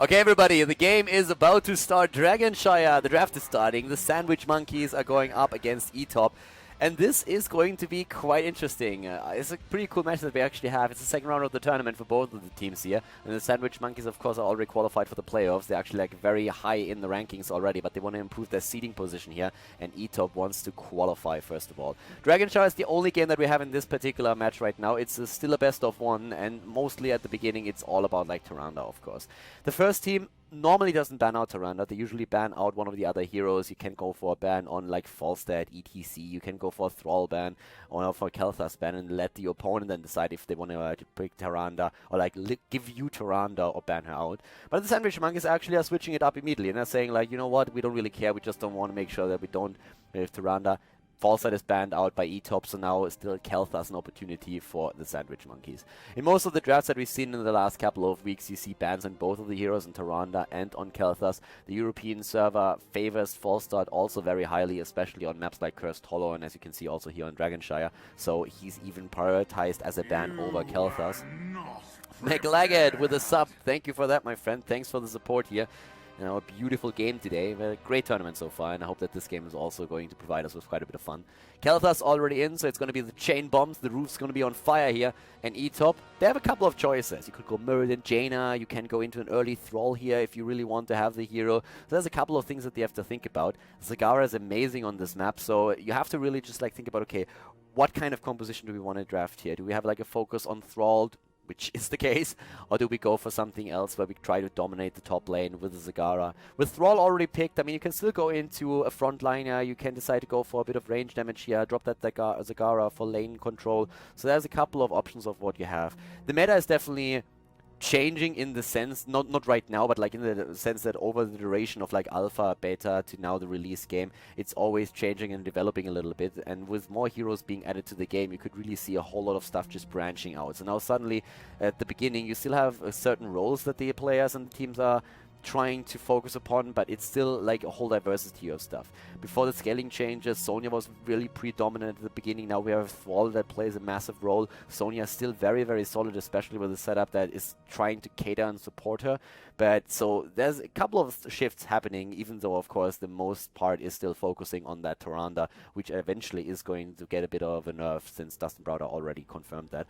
Okay, everybody, the game is about to start. Dragonshire, the draft is starting. The Sandwich Monkeys are going up against eTop. And this is going to be quite interesting. It's a pretty cool match that we actually have. It's the second round of the tournament for both of the teams here. And the Sandwich Monkeys, of course, are already qualified for the playoffs. They're actually like very high in the rankings already, but they want to improve their seeding position here. And eTop wants to qualify, first of all. Dragonshire is the only game that we have in this particular match right now. It's still a best of one, and mostly at the beginning, it's all about like Tyrande, of course. The first team normally doesn't ban out Tyrande. They usually ban out one of the other heroes. You can go for a ban on like Falstad, ETC. You can go for a Thrall ban or for a Khaldor ban and let the opponent then decide if they want to pick Tyrande or like give you Tyrande or ban her out. But the Sandwich Monkeys actually are switching it up immediately and they're saying like, you know what, we don't really care. We just don't want to make sure that we don't have Tyrande. Falstad is banned out by eTop, so now still Khaldor has an opportunity for the Sandwich Monkeys. In most of the drafts that we've seen in the last couple of weeks, you see bans on both of the heroes, on Tyrande and on Khaldor. The European server favors Falstad also very highly, especially on maps like Cursed Hollow, and as you can see also here on Dragonshire. So he's even prioritized as a ban over Khaldor. McLaggett with a sub. Thank you for that, my friend. Thanks for the support here. You know, a beautiful game today. A great tournament so far, and I hope that this game is also going to provide us with quite a bit of fun. Khaldor's already in, so it's going to be the chain bombs. The roof's going to be on fire here. And eTop, they have a couple of choices. You could go Mirrodin, Jaina. You can go into an early Thrall here if you really want to have the hero. So there's a couple of things that you have to think about. Zagara is amazing on this map, so you have to really just like think about, okay, what kind of composition do we want to draft here? Do we have like a focus on Thrall, which is the case, or do we go for something else where we try to dominate the top lane with the Zagara? With Thrall already picked, I mean, you can still go into a frontliner, you can decide to go for a bit of range damage here, drop that Zagara for lane control, so there's a couple of options of what you have. The meta is definitely changing in the sense, not right now, but like in the sense that over the duration of like alpha, beta to now the release game, it's always changing and developing a little bit, and with more heroes being added to the game, you could really see a whole lot of stuff just branching out. So now suddenly, at the beginning, you still have certain roles that the players and the teams are trying to focus upon, but it's still like a whole diversity of stuff. Before the scaling changes, Sonya was really predominant at the beginning. Now we have Thrall that plays a massive role. Sonya is still very, very solid, especially with a setup that is trying to cater and support her. But so there's a couple of shifts happening, even though, of course, the most part is still focusing on that Tyrande, which eventually is going to get a bit of a nerf since Dustin Browder already confirmed that.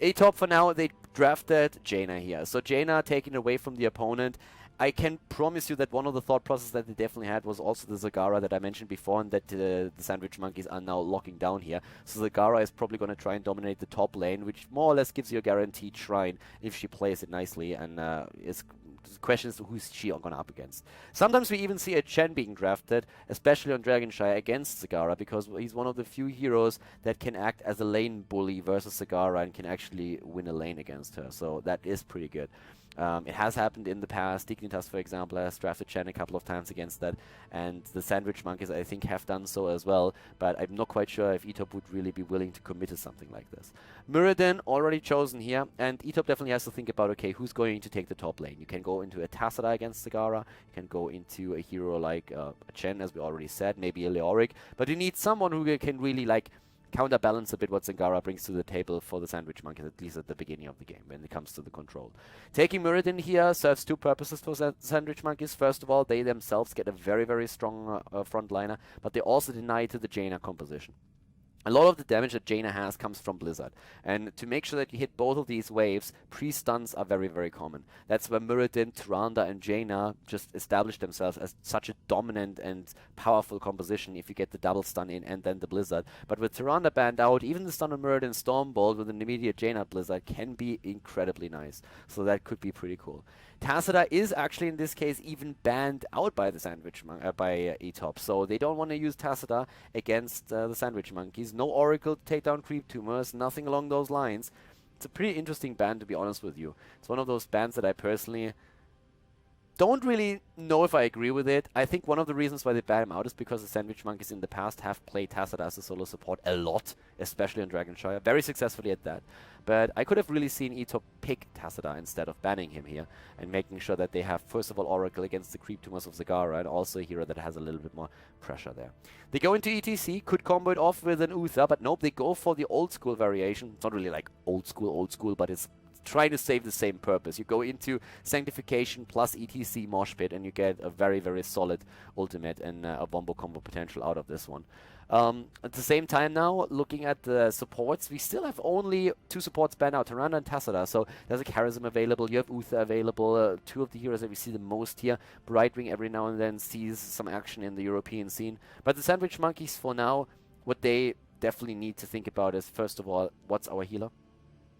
eTop for now, they drafted Jaina here. So Jaina taken away from the opponent. I can promise you that one of the thought processes that they definitely had was also the Zagara that I mentioned before, and that the Sandwich Monkeys are now locking down here. So Zagara is probably going to try and dominate the top lane, which more or less gives you a guaranteed shrine if she plays it nicely, and is questions who's she going up against. Sometimes we even see a Chen being drafted, especially on Dragonshire, against Zagara, because he's one of the few heroes that can act as a lane bully versus Zagara and can actually win a lane against her. So that is pretty good. It has happened in the past. Dignitas, for example, has drafted Chen a couple of times against that, and the Sandwich Monkeys, I think, have done so as well, but I'm not quite sure if eTop would really be willing to commit to something like this. Mirrodin already chosen here, and eTop definitely has to think about, okay, who's going to take the top lane? You can go into a TSaM against Zagara, you can go into a hero like a Chen, as we already said, maybe a Leoric, but you need someone who can really, like, counterbalance a bit what Zagara brings to the table for the Sandwich Monkeys, at least at the beginning of the game, when it comes to the control. Taking Mirrodin here serves two purposes for Sandwich Monkeys. First of all, they themselves get a very, very strong frontliner, but they also deny to the Jaina composition. A lot of the damage that Jaina has comes from Blizzard, and to make sure that you hit both of these waves, pre-stuns are very, very common. That's where Mirrodin, Tyrande, and Jaina just establish themselves as such a dominant and powerful composition if you get the double stun in and then the Blizzard. But with Tyrande banned out, even the stun on Mirrodin Stormbolt with an immediate Jaina Blizzard can be incredibly nice, so that could be pretty cool. TSaM is actually in this case even banned out by the by eTop, so they don't want to use TSaM against the Sandwich Monkeys. No Oracle to take down creep tumors, nothing along those lines. It's a pretty interesting ban, to be honest with you. It's one of those bans that I personally don't really know if I agree with it. I think one of the reasons why they ban him out is because the Sandwich Monkeys in the past have played TSaM as a solo support a lot, especially on Dragonshire, very successfully at that. But I could have really seen eTop pick TSaM instead of banning him here and making sure that they have, first of all, Oracle against the creep tumors of Zagara, and also a hero that has a little bit more pressure there. They go into ETC, could combo it off with an Uther, but nope, they go for the old school variation. It's not really like old school, but it's trying to save the same purpose. You go into Sanctification plus ETC Mosh Pit, and you get a very, very solid ultimate and a Wombo combo potential out of this one. At the same time now, looking at the supports, we still have only 2 supports banned out, Tyrande and Tassadar. So there's a Charism available, you have Uther available, 2 of the heroes that we see the most here. Brightwing every now and then sees some action in the European scene. But the Sandwich Monkeys for now, what they definitely need to think about is, first of all, what's our healer?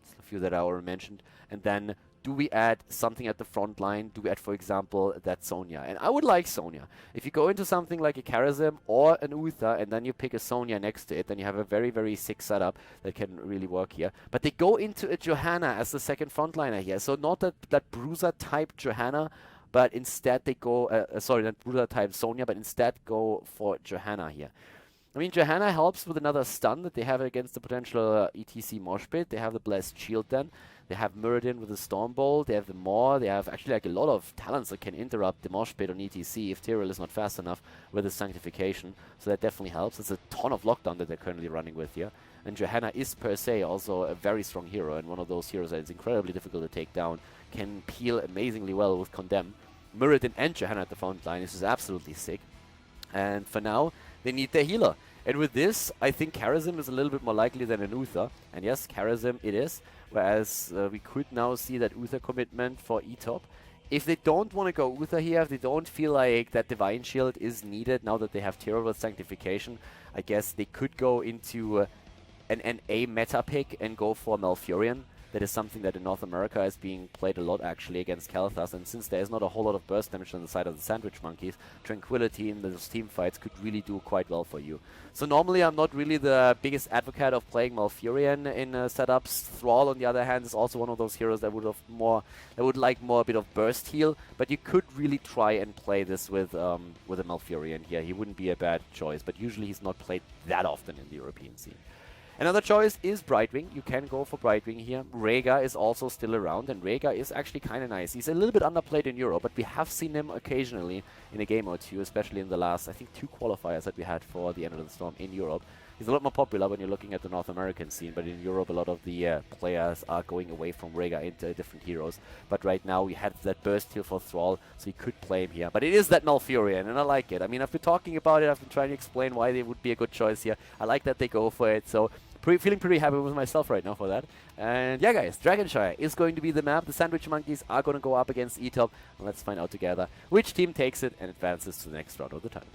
It's a few that I already mentioned. And then, do we add something at the front line? Do we add, for example, that Sonya? And I would like Sonya. If you go into something like a Charism or an Uther, and then you pick a Sonya next to it, then you have a very, very sick setup that can really work here. But they go into a Johanna as the second frontliner here. So not that Bruiser-type Johanna, but instead they go, sorry, not Bruiser-type Sonya, but instead go for Johanna here. I mean, Johanna helps with another stun that they have against the potential ETC Mosh Pit. They have the Blessed Shield then. They have Muradin with the Storm Bolt. They have the Maw. They have actually like a lot of talents that can interrupt the Mosh Pit on ETC if Tyrael is not fast enough with the Sanctification. So that definitely helps. It's a ton of lockdown that they're currently running with here. And Johanna is per se also a very strong hero, and one of those heroes that is incredibly difficult to take down. Can peel amazingly well with Condemn. Muradin and Johanna at the front line. This is absolutely sick. And for now, they need their healer. And with this, I think Charism is a little bit more likely than an Uther. And yes, Charism it is. Whereas we could now see that Uther commitment for eTop. If they don't want to go Uther here, if they don't feel like that Divine Shield is needed now that they have Tyrael with Sanctification, I guess they could go into an NA meta pick and go for Malfurion. That is something that in North America is being played a lot actually against Kael'thas, and since there is not a whole lot of burst damage on the side of the Sandwich Monkeys, Tranquility in those team fights could really do quite well for you. So normally I'm not really the biggest advocate of playing Malfurion in setups. Thrall on the other hand is also one of those heroes that would like more a bit of burst heal, but you could really try and play this with a Malfurion here. He wouldn't be a bad choice, but usually he's not played that often in the European scene. Another choice is Brightwing. You can go for Brightwing here. Rhaegar is also still around, and Rhaegar is actually kind of nice. He's a little bit underplayed in Europe, but we have seen him occasionally in a game or two, especially in the last, I think, 2 qualifiers that we had for the End of the Storm in Europe. He's a lot more popular when you're looking at the North American scene, but in Europe a lot of the players are going away from Rhaegar into different heroes. But right now we had that burst heal for Thrall, so you could play him here. But it is that Malfurion, and I like it. I mean, I've been talking about it, I've been trying to explain why they would be a good choice here. I like that they go for it, so feeling pretty happy with myself right now for that. And yeah, guys, Dragonshire is going to be the map. The Sandwich Monkeys are going to go up against eTop. And let's find out together which team takes it and advances to the next round of the tournament.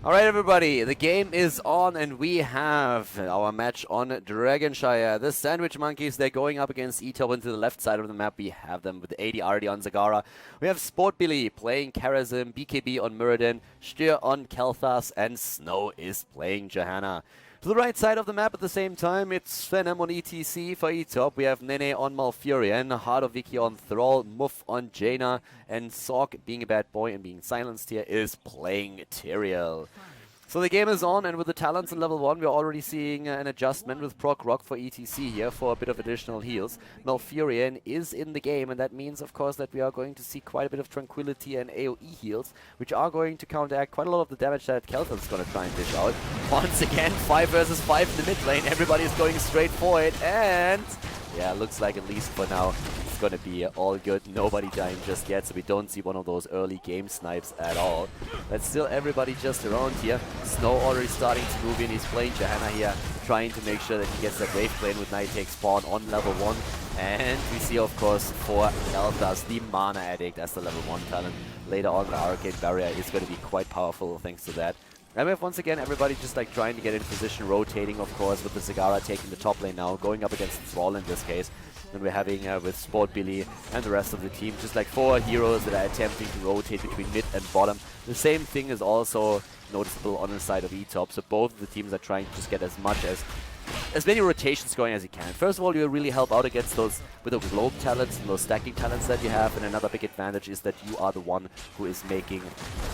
Alright everybody, the game is on and we have our match on Dragonshire. The Sandwich Monkeys, they're going up against eTop into the left side of the map. We have them with 80 already on Zagara. We have Sport Billy playing Charism, BKB on Muradin, Styr on Kael'thas, and Snow is playing Johanna. To the right side of the map at the same time, it's Venom on ETC for eTop. We have Nene on Malfurion, Heart of Vicky on Thrall, Muff on Jaina, and Sork, being a bad boy and being silenced here, is playing Tyrael. So the game is on, and with the talents in level 1, we're already seeing an adjustment with Proc Rock for ETC here for a bit of additional heals. Malfurion is in the game, and that means, of course, that we are going to see quite a bit of Tranquility and AoE heals, which are going to counteract quite a lot of the damage that Kael'thas is going to try and dish out. Once again, 5 versus 5 in the mid lane. Everybody is going straight for it, and yeah, looks like at least for now, it's going to be all good. Nobody dying just yet, so we don't see one of those early game snipes at all. But still, everybody just around here. Snow already starting to move in. He's playing Johanna here, trying to make sure that he gets that wave plane with Night Take spawn on level 1. And we see, of course, for Kael'thas, the Mana Addict as the level 1 talent. Later on, the Arcade Barrier is going to be quite powerful thanks to that. And we have once again everybody just like trying to get in position, rotating of course, with the Zagara taking the top lane now, going up against Thrall in this case. And we're having with Sport Billy and the rest of the team just like 4 heroes that are attempting to rotate between mid and bottom. The same thing is also noticeable on the side of eTop, so both of the teams are trying to just get as many rotations going as you can. First of all, you really help out against those with the globe talents and those stacking talents that you have, and another big advantage is that you are the one who is making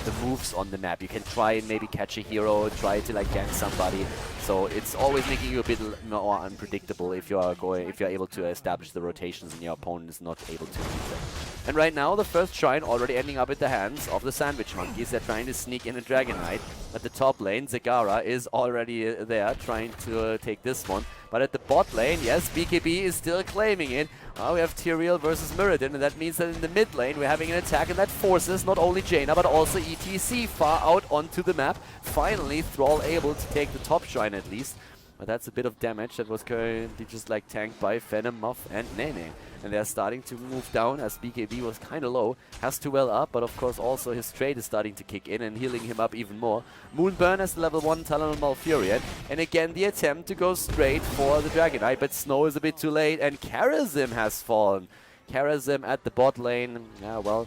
the moves on the map. You can try and maybe catch a hero, try to like gank somebody. So it's always making you a bit more unpredictable if you're able to establish the rotations and your opponent is not able to do that. And right now, the first shrine already ending up at the hands of the Sandwich Monkeys. They're trying to sneak in a Dragon Knight. At the top lane, Zagara is already there, trying to take this one. But at the bot lane, yes, BKB is still claiming it. We have Tyrael versus Mirrodin, and that means that in the mid lane, we're having an attack, and that forces not only Jaina, but also ETC far out onto the map. Finally, Thrall able to take the top shrine at least. But that's a bit of damage that was currently just like tanked by Venom, Muff, and Nene. And they're starting to move down as BKB was kind of low. Has to well up, but of course also his trade is starting to kick in and healing him up even more. Moonburn as the level 1 Talon on Malfurion. And again the attempt to go straight for the Dragon Knight, but Snow is a bit too late and Karazim has fallen. Karazim at the bot lane. Yeah, well,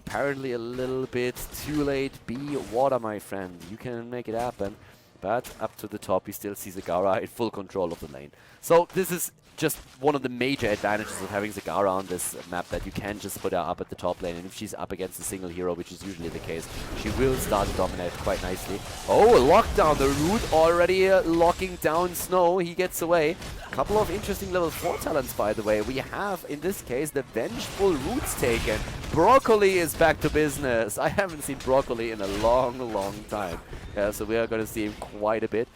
apparently a little bit too late. Be water, my friend. You can make it happen. But up to the top, we still see Zagara in full control of the lane. So this is just one of the major advantages of having Zagara on this map, that you can just put her up at the top lane, and if she's up against a single hero, which is usually the case, she will start to dominate quite nicely. Oh, a lockdown, the Root already locking down Snow, he gets away. A couple of interesting level 4 talents, by the way. We have, in this case, the Vengeful Roots taken. Broccoli is back to business. I haven't seen Broccoli in a long, long time. So we are going to see him quite a bit.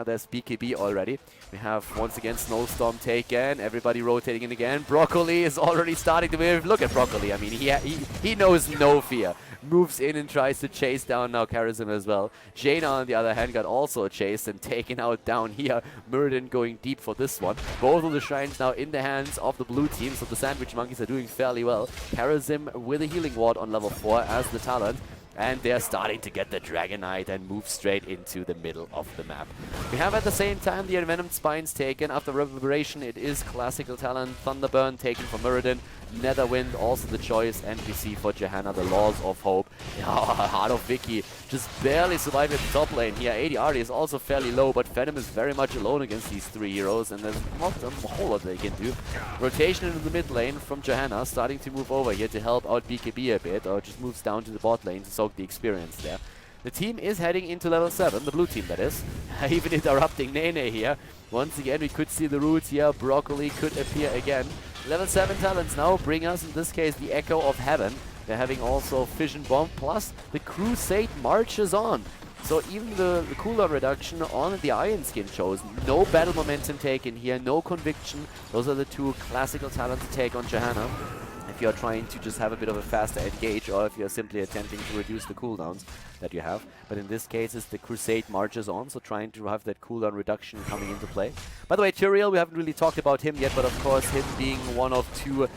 There's BKB already. We have once again Snowstorm taken. Everybody rotating in again. Broccoli is already starting to move. Look at Broccoli. I mean, he knows no fear. Moves in and tries to chase down now Karazim as well. Jaina, on the other hand, got also chased and taken out down here. Mirrodin going deep for this one. Both of the shrines now in the hands of the blue team, so the Sandwich Monkeys are doing fairly well. Karazim with a healing ward on level 4 as the talent. And they're starting to get the Dragon Knight and move straight into the middle of the map. We have at the same time the Envenomed Spines taken. After Reverberation, it is classical talent. Thunderburn taken for Mirrodin. Netherwind also the choice. NPC for Johanna, the Laws of Hope. Heart of Vicky just barely survived at the top lane here. ADR is also fairly low, but Venom is very much alone against these 3 heroes, and there's not a whole lot they can do. Rotation into the mid lane from Johanna, starting to move over here to help out BKB a bit, or just moves down to the bot lane to soak the experience there. The team is heading into level 7, the blue team that is. Even interrupting Nene here. Once again, we could see the Roots here. Broccoli could appear again. Level 7 talents now bring us, in this case, the Echo of Heaven. They're having also Fission Bomb, plus the Crusade marches on. So even the cooldown reduction on the Iron Skin shows no battle momentum taken here, no conviction. Those are the 2 classical talents to take on Johanna. If you're trying to just have a bit of a faster engage, or if you're simply attempting to reduce the cooldowns that you have. But in this case, it's the Crusade marches on, so trying to have that cooldown reduction coming into play. By the way, Tyrael, we haven't really talked about him yet, but of course, him being one of 2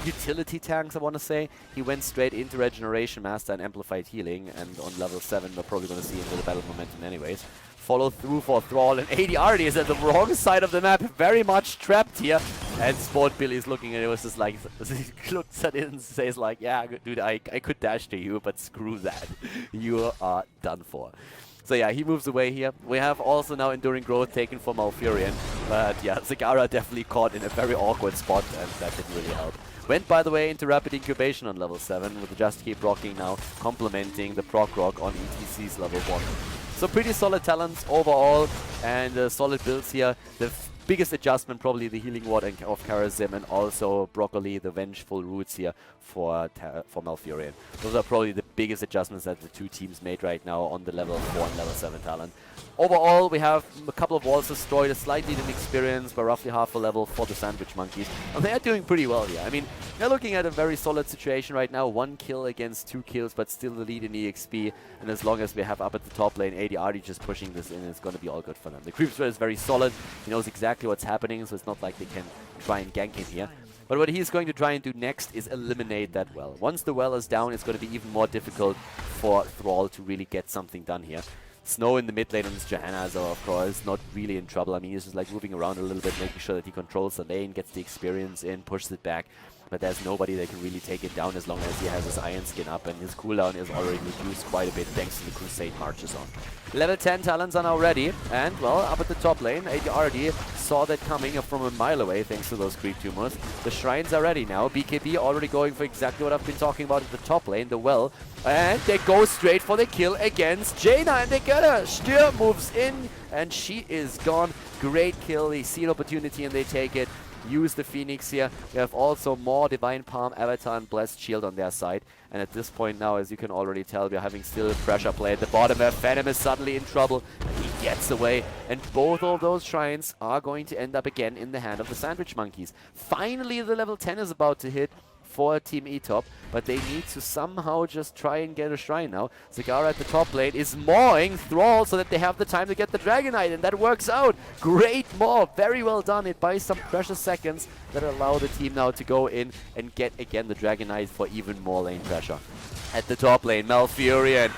utility tanks, I want to say. He went straight into Regeneration Master and Amplified Healing, and on level 7, we're probably going to see him with the battle momentum anyways. Follow through for Thrall, and ADR is at the wrong side of the map, very much trapped here. And Sport Billy is looking at it, was just like, he looks at it and says like, yeah, dude, I could dash to you, but screw that. You are done for. So yeah, he moves away here. We have also now Enduring Growth taken for Malfurion. But yeah, Zagara definitely caught in a very awkward spot, and that didn't really help. Went, by the way, into Rapid Incubation on level 7, with the Just Keep Rocking now complementing the Proc Rock on ETC's level 1. So pretty solid talents overall, and solid builds here. The biggest adjustment probably the Healing Ward of Karazim, and also Broccoli, the Vengeful Roots here for Malfurion. Those are probably the biggest adjustments that the 2 teams made right now on the level 4 and level 7 talent. Overall, we have a couple of walls destroyed, a slight lead in experience by roughly half a level for the Sandwich Monkeys. And they are doing pretty well here. I mean, they're looking at a very solid situation right now. 1 kill against 2 kills, but still the lead in EXP. And as long as we have up at the top lane, ADR just pushing this in, it's going to be all good for them. The creep spread is very solid. He knows exactly what's happening, so it's not like they can try and gank him here. But what he's going to try and do next is eliminate that well. Once the well is down, it's going to be even more difficult for Thrall to really get something done here. Snow in the mid lane on this Johanna, so of course not really in trouble. I mean, he's just like moving around a little bit, making sure that he controls the lane, gets the experience in, pushes it back. But there's nobody that can really take it down as long as he has his Iron Skin up, and his cooldown is already reduced quite a bit thanks to the Crusade marches on. Level 10 talents are now ready, and well, up at the top lane, ADRD saw that coming from a mile away thanks to those creep tumors. The shrines are ready now. BKB already going for exactly what I've been talking about at the top lane, the well. And they go straight for the kill against Jaina, and they get her. Styr moves in, and she is gone. Great kill. They see an opportunity and they take it. Use the Phoenix here. We have also more Divine Palm, Avatar, and Blessed Shield on their side. And at this point now, as you can already tell, we are having still pressure play at the bottom where Phantom is suddenly in trouble. And he gets away. And both of those shrines are going to end up again in the hand of the Sandwich Monkeys. Finally, the level 10 is about to hit for Team eTop, but they need to somehow just try and get a shrine now. Zagara at the top lane is mawing Thrall so that they have the time to get the Dragonite, and that works out. Great maw, very well done. It buys some precious seconds that allow the team now to go in and get again the Dragonite for even more lane pressure. At the top lane, Malfurion,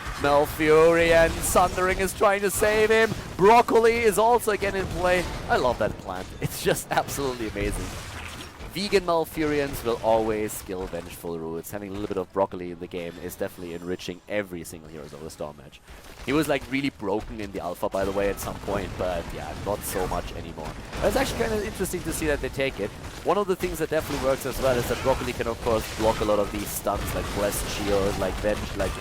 Sundering is trying to save him. Broccoli is also again in play. I love that plant. It's just absolutely amazing. Vegan Malfurions will always skill Vengeful Roots. Having a little bit of Broccoli in the game is definitely enriching every single Heroes of the Storm match. He was like really broken in the alpha, by the way, at some point, but yeah, not so much anymore. But it's actually kind of interesting to see that they take it. One of the things that definitely works as well is that Broccoli can of course block a lot of these stuns like Blessed Shield, like Venge, like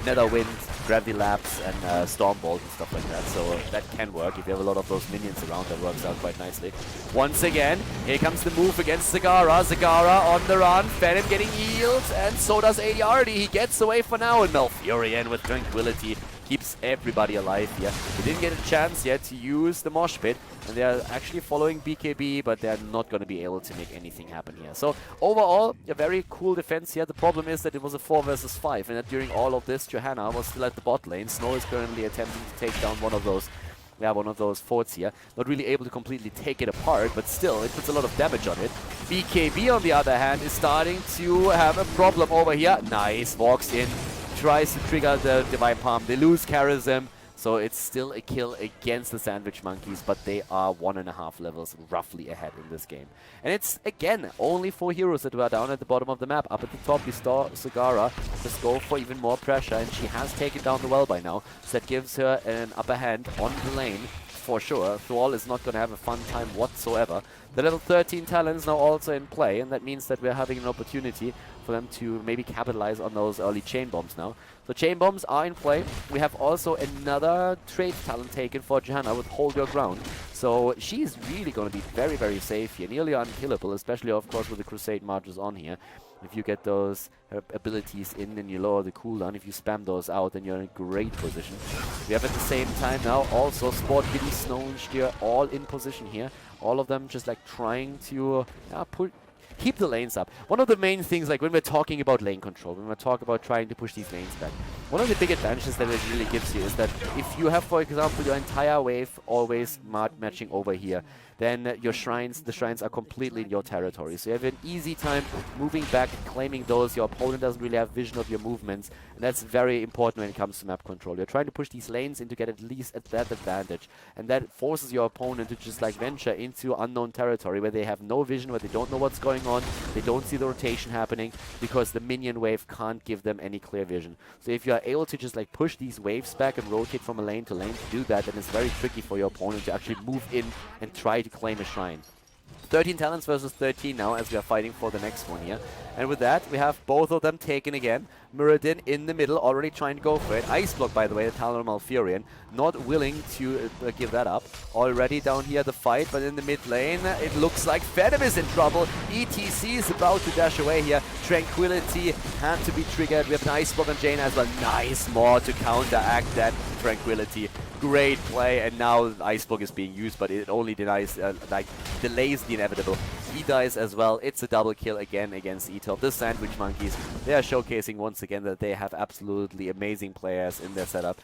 Netherwind, Gravity Lapse, and Storm Bolt and stuff like that. So that can work. If you have a lot of those minions around, that works out quite nicely. Once again, here comes the move against Zagara. Zagara on the run. Phantom getting healed, and so does ADRD. He gets away for now, and Malfurion with Tranquility keeps everybody alive here. They didn't get a chance yet to use the Mosh Pit, and they're actually following BKB, but they're not going to be able to make anything happen here. So overall, a very cool defense here. The problem is that it was a 4 versus 5, and that during all of this, Johanna was still at the bot lane. Snow is currently attempting to take down one of those forts here. Not really able to completely take it apart, but still, it puts a lot of damage on it. BKB, on the other hand, is starting to have a problem over here. Nice, walks in, tries to trigger the Divine Palm. They lose Charism, so it's still a kill against the Sandwich Monkeys, but they are 1.5 levels roughly ahead in this game. And it's, again, only 4 heroes that were down at the bottom of the map. Up at the top, we saw Zagara just go for even more pressure, and she has taken down the well by now, so that gives her an upper hand on the lane. For sure, Thrall is not going to have a fun time whatsoever. The level 13 talents now also in play, and that means that we're having an opportunity for them to maybe capitalize on those early chain bombs now. So chain bombs are in play. We have also another trait talent taken for Johanna with Hold Your Ground. So she's really going to be very, very safe here, nearly unkillable, especially of course with the Crusade Marches on here. If you get those abilities in and you lower the cooldown, if you spam those out, then you're in a great position. We have at the same time now also Sport, Giddy, Snow, and Styr all in position here. All of them just like trying to keep the lanes up. One of the main things, like when we're talking about lane control, when we're talking about trying to push these lanes back, one of the big advantages that it really gives you is that if you have, for example, your entire wave always matching over here, then the shrines are completely in your territory. So you have an easy time moving back, claiming those. Your opponent doesn't really have vision of your movements, and that's very important when it comes to map control. You're trying to push these lanes in to get at least at that advantage, and that forces your opponent to just like venture into unknown territory where they have no vision, where they don't know what's going on, they don't see the rotation happening, because the minion wave can't give them any clear vision. So if you are able to just like push these waves back and rotate from a lane to lane to do that, then it's very tricky for your opponent to actually move in and try to claim a shrine. 13 talents versus 13 now as we are fighting for the next one here. And with that, we have both of them taken again. Muradin in the middle, already trying to go for it. Ice block, by the way, the Talon Malfurion. Not willing to give that up. Already down here the fight, but in the mid lane, it looks like Phantom is in trouble. ETC is about to dash away here. Tranquility had to be triggered. We have an Ice block on Jaina as well. Nice more to counteract that Tranquility. Great play, and now Ice block is being used, but it only delays the inevitable. He dies as well. It's a double kill again against eTop. The Sandwich Monkeys, they are showcasing once again that they have absolutely amazing players in their setup.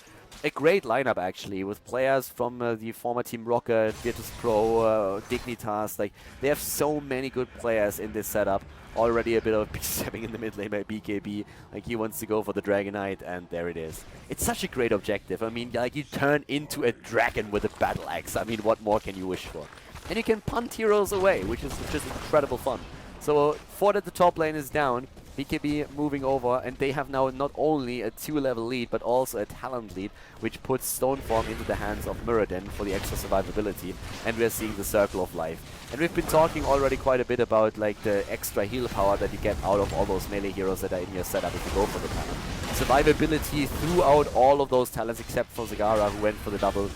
A great lineup actually, with players from the former Team Rocket, Virtus Pro, Dignitas. Like, they have so many good players in this setup. Already a bit of stepping in the mid lane by BKB. Like, he wants to go for the Dragonite, and there it is. It's such a great objective. I mean, like, you turn into a dragon with a battle axe. I mean, what more can you wish for? And you can punt heroes away, which is just incredible fun. So Ford at the top lane is down. BKB moving over, and they have now not only a 2-level lead, but also a talent lead, which puts Stoneform into the hands of Muradin for the extra survivability, and we're seeing the Circle of Life. And we've been talking already quite a bit about like the extra heal power that you get out of all those melee heroes that are in your setup if you go for the talent. Survivability throughout all of those talents except for Zagara, who went for the double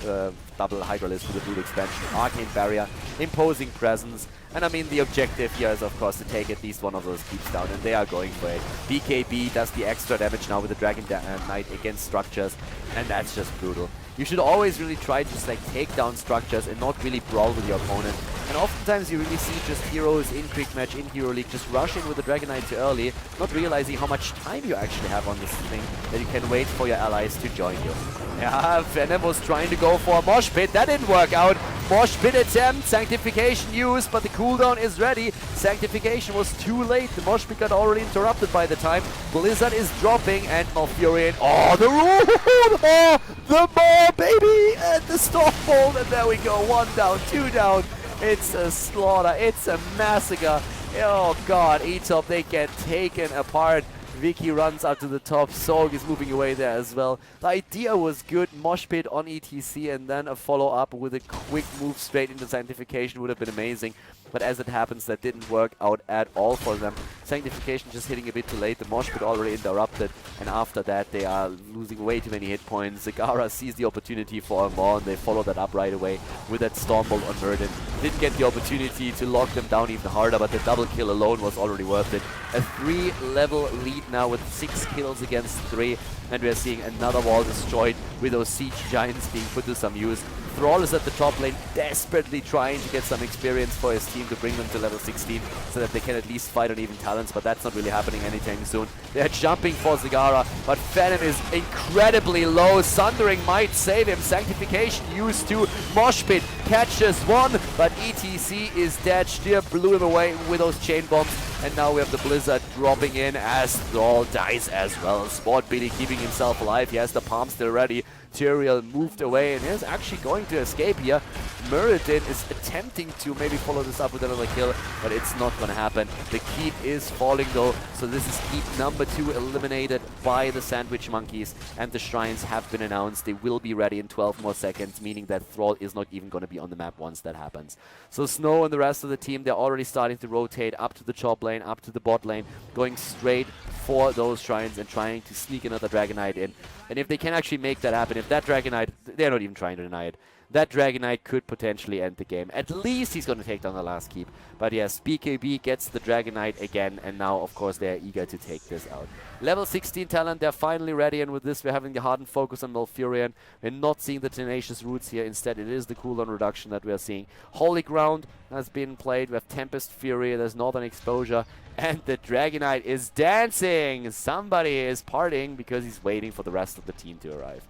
Hydralisk with the Blue expansion. Arcane Barrier, imposing presence, and I mean the objective here is of course to take at least one of those keeps down, and they are going for it. BKB does the extra damage now with the Dragon Knight against structures, and that's just brutal. You should always really try to just like take down structures and not really brawl with your opponent. And oftentimes you really see just heroes in Quick Match, in Hero League, just rushing with the Dragon Knight too early, not realizing how much time you actually have on this thing, that you can wait for your allies to join you. Yeah, Venom was trying to go for a Mosh Pit, that didn't work out. Mosh Pit attempt, Sanctification used, but the cooldown is ready. Sanctification was too late, the Mosh Pit got already interrupted by the time. Blizzard is dropping, and Malfurion, oh, the rule! The ball, baby! And the Storm Bolt, and there we go, 1 down, 2 down. It's a slaughter, it's a massacre. Oh god, eTop, they get taken apart. Vicky runs up to the top, Sorg is moving away there as well. The idea was good, Mosh Pit on ETC and then a follow-up with a quick move straight into Sanctification would have been amazing. But as it happens, that didn't work out at all for them. Sanctification just hitting a bit too late, the Mosh Pit already interrupted, and after that they are losing way too many hit points. Zagara sees the opportunity for a more, and they follow that up right away with that Stormbolt on Murden. Didn't get the opportunity to lock them down even harder, but the double kill alone was already worth it. A 3-level lead now with 6 kills against 3, and we're seeing another wall destroyed with those Siege Giants being put to some use. Thrall is at the top lane, desperately trying to get some experience for his team to bring them to level 16 so that they can at least fight on even talents, but that's not really happening anytime soon. They're jumping for Zagara, but Phantom is incredibly low. Sundering might save him. Sanctification used to Mosh Pit, catches one, but ETC is dead. Stier blew him away with those chain bombs, and now we have the Blizzard dropping in as Thrall dies as well. Sport Billy keeping himself alive. He has the palm still ready. Tyrael moved away and is actually going to escape here. Muradin is attempting to maybe follow this up with another kill, but it's not going to happen. The keep is falling though, so this is keep number 2 eliminated by the Sandwich Monkeys, and the shrines have been announced. They will be ready in 12 more seconds, meaning that Thrall is not even going to be on the map once that happens. So Snow and the rest of the team, they're already starting to rotate up to the top lane, up to the bot lane, going straight for those shrines and trying to sneak another Dragon Knight in. And if they can actually make that happen, if that Dragon Knight, they're not even trying to deny it, that Dragon Knight could potentially end the game. At least he's going to take down the last keep. But yes, BKB gets the Dragon Knight again, and now, of course, they're eager to take this out. Level 16 talent, they're finally ready, and with this, we're having the hardened focus on Malfurion. We're not seeing the Tenacious Roots here. Instead, it is the cooldown reduction that we're seeing. Holy Ground has been played. We have Tempest Fury, there's Northern Exposure, and the Dragon Knight is dancing! Somebody is partying because he's waiting for the rest of the team to arrive.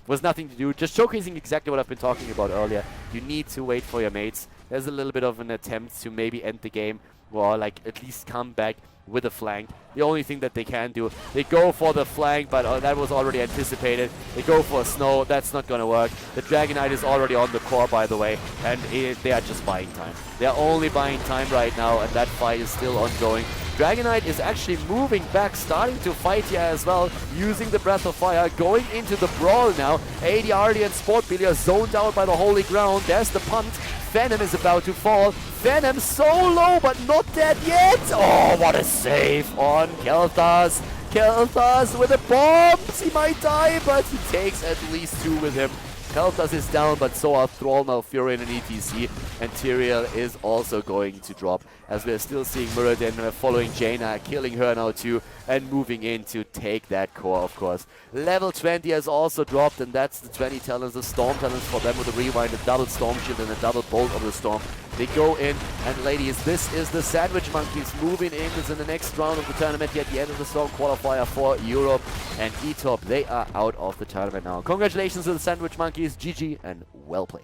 Was nothing to do, just showcasing exactly what I've been talking about earlier. You need to wait for your mates. There's a little bit of an attempt to maybe end the game, or like at least come back with a flank. The only thing that they can do, they go for the flank, but that was already anticipated. They go for a Snow, that's not going to work. The Dragon Knight is already on the core, by the way, and they are just buying time. They are only buying time right now, and that fight is still ongoing. Dragon Knight is actually moving back, starting to fight here as well, using the Breath of Fire, going into the brawl now. AD and Sport Billy are zoned out by the Holy Ground. There's the punt. Venom is about to fall. Venom so low, but not dead yet. Oh, what a save on Kel'Thas. Kel'Thas with the bombs. He might die, but he takes at least 2 with him. Kel'Thas is down, but so are Thrall, Malfurion, and ETC. And Tyrael is also going to drop, as we're still seeing Muradin following Jaina, killing her now too, and moving in to take that core, of course. Level 20 has also dropped, and that's the 20 talents, the Storm talents for them with a rewind, a double Storm Shield, and a double Bolt of the Storm. They go in, and ladies, this is the Sandwich Monkeys moving in. It's in the next round of the tournament, yet the end of the Storm Qualifier for Europe. And eTop, they are out of the tournament now. Congratulations to the Sandwich Monkeys, GG, and well played.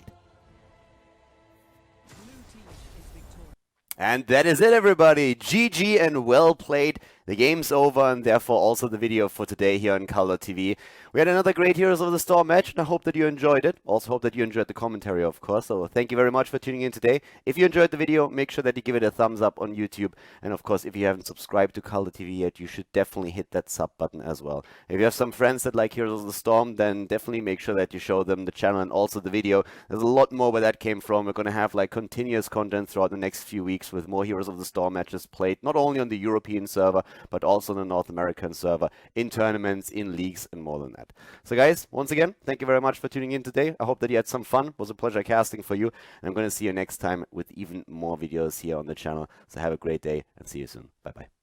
And that is it, everybody. GG and well played. the game's over, and therefore also the video for today here on Khaldor TV. We had another great Heroes of the Storm match, and I hope that you enjoyed it. Also hope that you enjoyed the commentary, of course. So thank you very much for tuning in today. If you enjoyed the video, make sure that you give it a thumbs up on YouTube. And of course, if you haven't subscribed to Khaldor TV yet, you should definitely hit that sub button as well. If you have some friends that like Heroes of the Storm, then definitely make sure that you show them the channel and also the video. There's a lot more where that came from. We're going to have like continuous content throughout the next few weeks with more Heroes of the Storm matches played, not only on the European server, but also on the North American server, in tournaments, in leagues, and more than that. So guys, once again, thank you very much for tuning in today. I hope that you had some fun. It was a pleasure casting for you. And I'm going to see you next time with even more videos here on the channel. So have a great day and see you soon. Bye-bye.